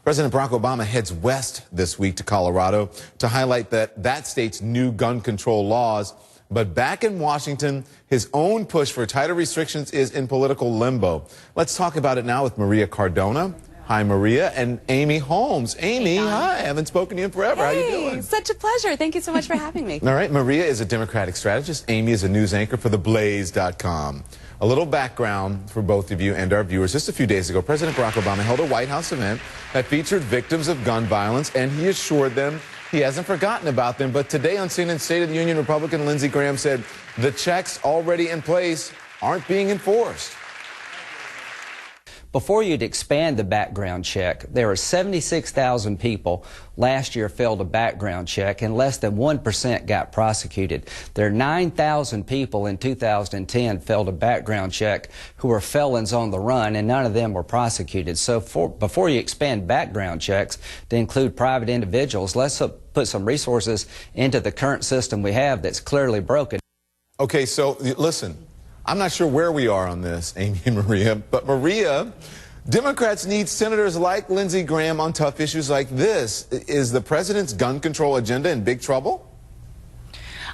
President Barack Obama heads west this week to Colorado to highlight that state's new gun control laws. But back in Washington, his own push for tighter restrictions is in political limbo. Let's talk about it now with Maria Cardona. Hi, Maria, and Amy Holmes. Amy, hi. I haven't spoken to you in forever. Hey, how you doing? Such a pleasure. Thank you so much for having me. All right, Maria is a Democratic strategist. Amy is a news anchor for theblaze.com. A little background for both of you and our viewers. Just a few days ago, President Barack Obama held a White House event that featured victims of gun violence, and he assured them he hasn't forgotten about them. But today on CNN's State of the Union, Republican Lindsey Graham said the checks already in place aren't being enforced. Before you'd expand the background check, there were 76,000 people last year failed a background check, and less than 1% got prosecuted. There are 9,000 people in 2010 failed a background check who were felons on the run, and none of them were prosecuted. So before you expand background checks to include private individuals, let's put some resources into the current system we have that's clearly broken. Okay, so listen. I'm not sure where we are on this, Amy and Maria, but Maria, Democrats need senators like Lindsey Graham on tough issues like this. Is the president's gun control agenda in big trouble?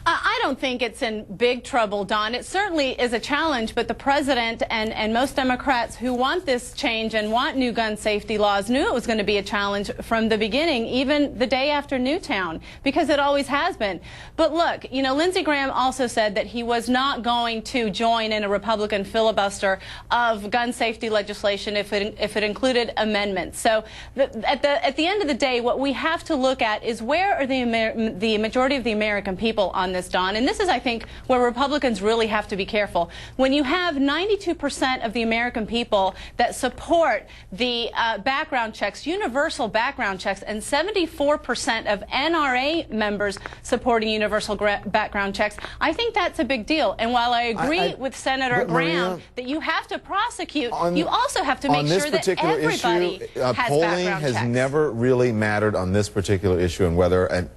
I don't think it's in big trouble, Don. It certainly is a challenge, but the president and most Democrats who want this change and want new gun safety laws knew it was going to be a challenge from the beginning, even the day after Newtown, because it always has been. But look, you know, Lindsey Graham also said that he was not going to join in a Republican filibuster of gun safety legislation if it included amendments. So at the end of the day, what we have to look at is where are the majority of the American people on this, Don, and this is, I think, where Republicans really have to be careful. When you have 92% of the American people that support the background checks, universal background checks, and 74% of NRA members supporting universal background checks, I think that's a big deal. And while I agree with Senator Graham that you have to prosecute, you also have to make sure that everybody has polling has checks. never really mattered on this particular issue and whether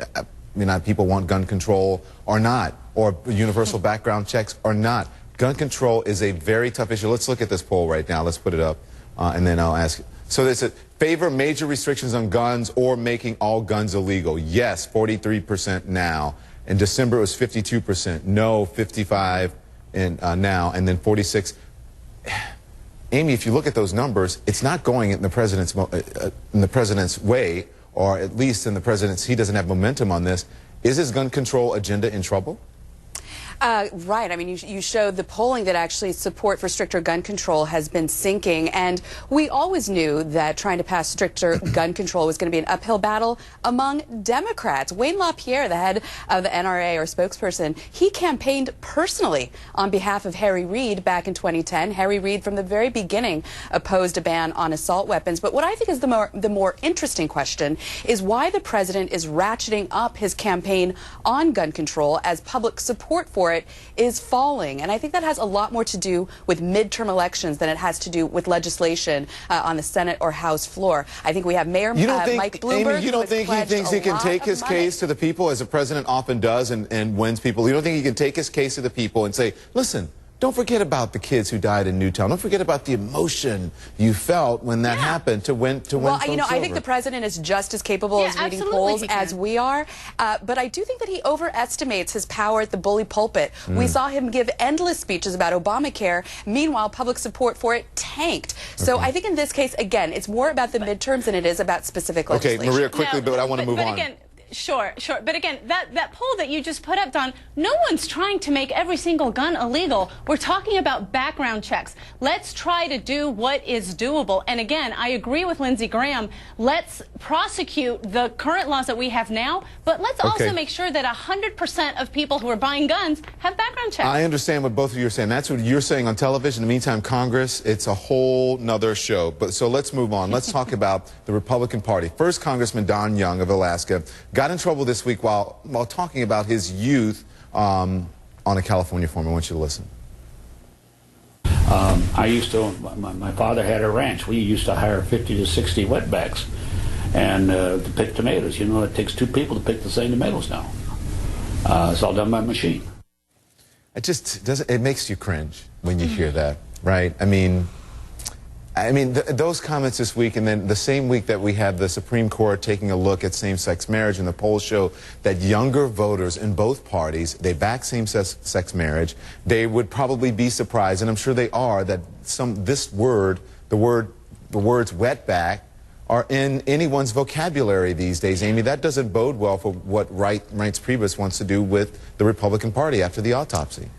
people want gun control or not, or universal background checks or not. Gun control is a very tough issue. Let's look at this poll right now. Let's put it up, and then I'll ask you. So there's a favor major restrictions on guns or making all guns illegal. Yes, 43% now. In December, it was 52%. No, 55 now, and then 46. Amy, if you look at those numbers, it's not going in the president's way, or at least in the president's, he doesn't have momentum on this. Is his gun control agenda in trouble? Right. I mean, you showed the polling that actually support for stricter gun control has been sinking, and we always knew that trying to pass stricter gun control was going to be an uphill battle among Democrats. Wayne LaPierre, the head of the NRA or spokesperson, he campaigned personally on behalf of Harry Reid back in 2010. Harry Reid, from the very beginning, opposed a ban on assault weapons. But what I think is the more interesting question is why the president is ratcheting up his campaign on gun control as public support for it is falling. And I think that has a lot more to do with midterm elections than it has to do with legislation on the Senate or House floor. I think we have Mayor Mike Bloomberg. Amy, you don't think he thinks he can take his case to the people, as the president often does, and wins people? You don't think he can take his case to the people and say, listen, don't forget about the kids who died in Newtown. Don't forget about the emotion you felt when that happened to win Well, you know, I think the president is just as capable as reading polls as we are. But I do think that he overestimates his power at the bully pulpit. We saw him give endless speeches about Obamacare. Meanwhile, public support for it tanked. So I think in this case, again, it's more about the midterms than it is about specific legislation. Okay, Maria, quickly, but I want to move on. Again, Sure. But again, that poll that you just put up, Don, no one's trying to make every single gun illegal. We're talking about background checks. Let's try to do what is doable. And again, I agree with Lindsey Graham. Let's prosecute the current laws that we have now, but let's also make sure that 100% of people who are buying guns have background checks. I understand what both of you are saying. That's what you're saying on television. In the meantime, Congress, it's a whole nother show. But so let's move on. Let's talk about the Republican Party. First, Congressman Don Young of Alaska got in trouble this week while talking about his youth on a California farm. I want you to listen. My father had a ranch. We used to hire 50 to 60 wetbacks and to pick tomatoes. You know, it takes two people to pick the same tomatoes now. It's all done by machine. It just doesn't, it makes you cringe when you hear that, right? I mean, I mean, those comments this week, and then the same week that we had the Supreme Court taking a look at same-sex marriage, and the polls show that younger voters in both parties, they back same-sex marriage. They would probably be surprised, and I'm sure they are, that the words wetback are in anyone's vocabulary these days. Amy, that doesn't bode well for what Reince Priebus wants to do with the Republican Party after the autopsy.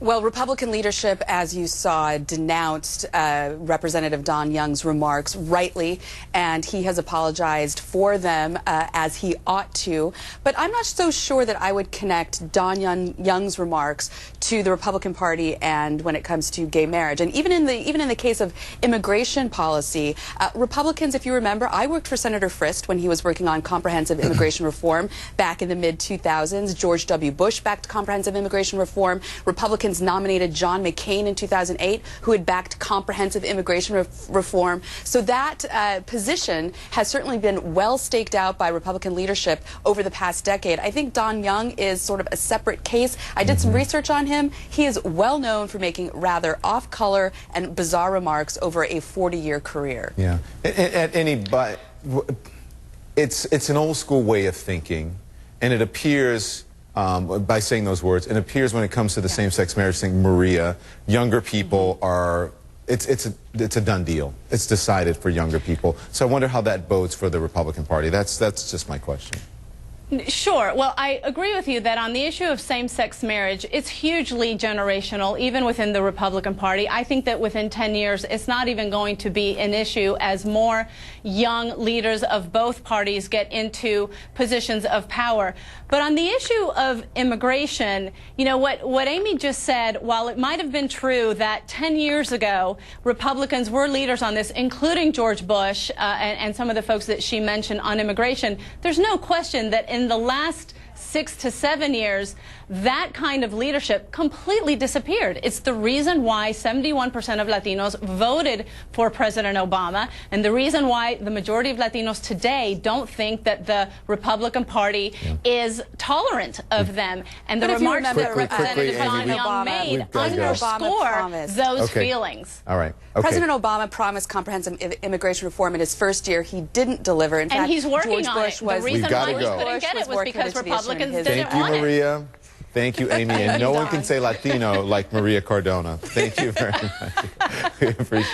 Well, Republican leadership, as you saw, denounced Representative Don Young's remarks rightly, and he has apologized for them as he ought to. But I'm not so sure that I would connect Don Young's remarks to the Republican Party and when it comes to gay marriage. And even in the case of immigration policy, Republicans, if you remember, I worked for Senator Frist when he was working on comprehensive immigration reform back in the mid-2000s. George W. Bush backed comprehensive immigration reform. Republicans nominated John McCain in 2008, who had backed comprehensive immigration reform. So that position has certainly been well staked out by Republican leadership over the past decade. I think Don Young is sort of a separate case. I did some research on him. He is well known for making rather off-color and bizarre remarks over a 40-year career. Yeah. It's an old-school way of thinking, and it appears by saying those words, it appears when it comes to the same-sex marriage thing, Maria, younger people are, it's a done deal. It's decided for younger people. So I wonder how that bodes for the Republican Party. That's just my question. Sure. Well, I agree with you that on the issue of same-sex marriage, it's hugely generational, even within the Republican Party. I think that within 10 years, it's not even going to be an issue as more young leaders of both parties get into positions of power. But on the issue of immigration, you know, what Amy just said, while it might have been true that 10 years ago, Republicans were leaders on this, including George Bush and some of the folks that she mentioned on immigration, there's no question that in the last 6 to 7 years, that kind of leadership completely disappeared. It's the reason why 71% of Latinos voted for President Obama, and the reason why the majority of Latinos today don't think that the Republican Party is tolerant of them. And the remarks that Representative Don Young made underscore those feelings. All right. Okay. President Obama promised comprehensive immigration reform in his first year. He didn't deliver. In fact, he's working George on Bush it. The reason why he couldn't get it was because Republicans didn't want it. Maria. Thank you, Amy. And no one can say Latino like Maria Cardona. Thank you very much. We appreciate it.